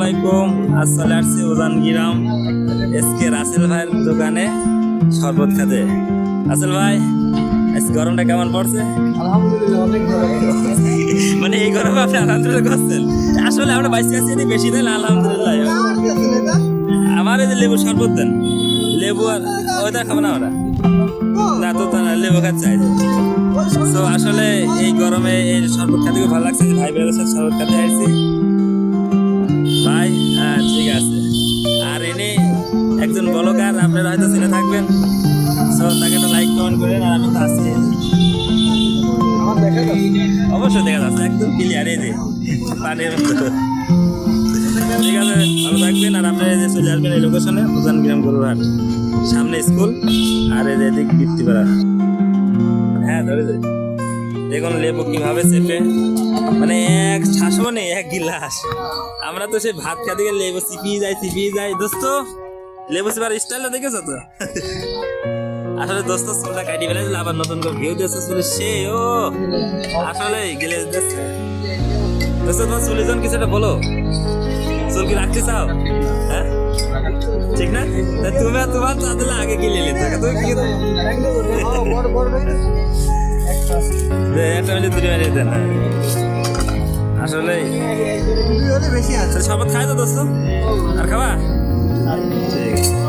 আলাইকুম। আজ চলে আসছি উজান গ্রাম এসকে রাসেল ভাইয়ের দোকানে শরবত খাতে। রাসেল ভাই, আজ গরমটা কেমন পড়ছে? আলহামদুলিল্লাহ অনেক ভালো। মানে এই গরমে আপনি আলহামদুলিল্লাহ করছেন? আসলে আমরা বাইসে আছি বেশি দেন আলহামদুলিল্লাহ। আমার এই যে লেবু শরবত দেন, লেবু আর ওইটা খাবো না আমরা, না তো তা না, লেবু খাচ্ছে। তো আসলে এই গরমে এই শরবত খাতে খুব ভালো লাগছে। ভাই বেরোর সাথে শরবত খাতে আসছি ভাই। হ্যাঁ ঠিক আছে। আর ইনি একজন ব্লগার, আপনারা হয়তো চিনে থাকবেন। সো তাকে একটা লাইক কমেন্ট করেন। আর আমি তো আসছি, আমার দেখা যাচ্ছে। অবশ্যই দেখা যাচ্ছে একদম ক্লিয়ার। এই যে পানির মতো। ঠিক আছে, ভালো থাকবেন। আর আপনারা এই যে চলে আসবেন এই লোকেশনে, উজান গ্রাম গরুরহাট, সামনে স্কুল আর এই যে এদিক বৃত্তিপাড়া। হ্যাঁ ধরে যে দেখুন লেবু কিভাবে চেপে, মানে এক শাসনে এক গিলাস। আমরা তো সেই ভাত খাতে গেলে লেবু চিপিয়ে যায় দোস্ত। লেবু চেপার স্টাইলটা দেখেছো তো? আসলে দোস্ত চুলটা কাটি ফেলেছিল, আবার নতুন করে ভিউ দিয়েছে চুলে সে। ও আসলে গেলে দিচ্ছে দোস্ত। তোমার চুলের জন্য কিছু একটা বলো। চুল কি রাখতে চাও? হ্যাঁ ঠিক না? তা তুমি আর তোমার চাদলে আগে গিলে নিতে তুমি কি একটা মিনিট দুটো মিনিট দেন। আসলে বেশি আছে। শরবত খাই তো দোস্ত, আর খাবা? ঠিক আছে।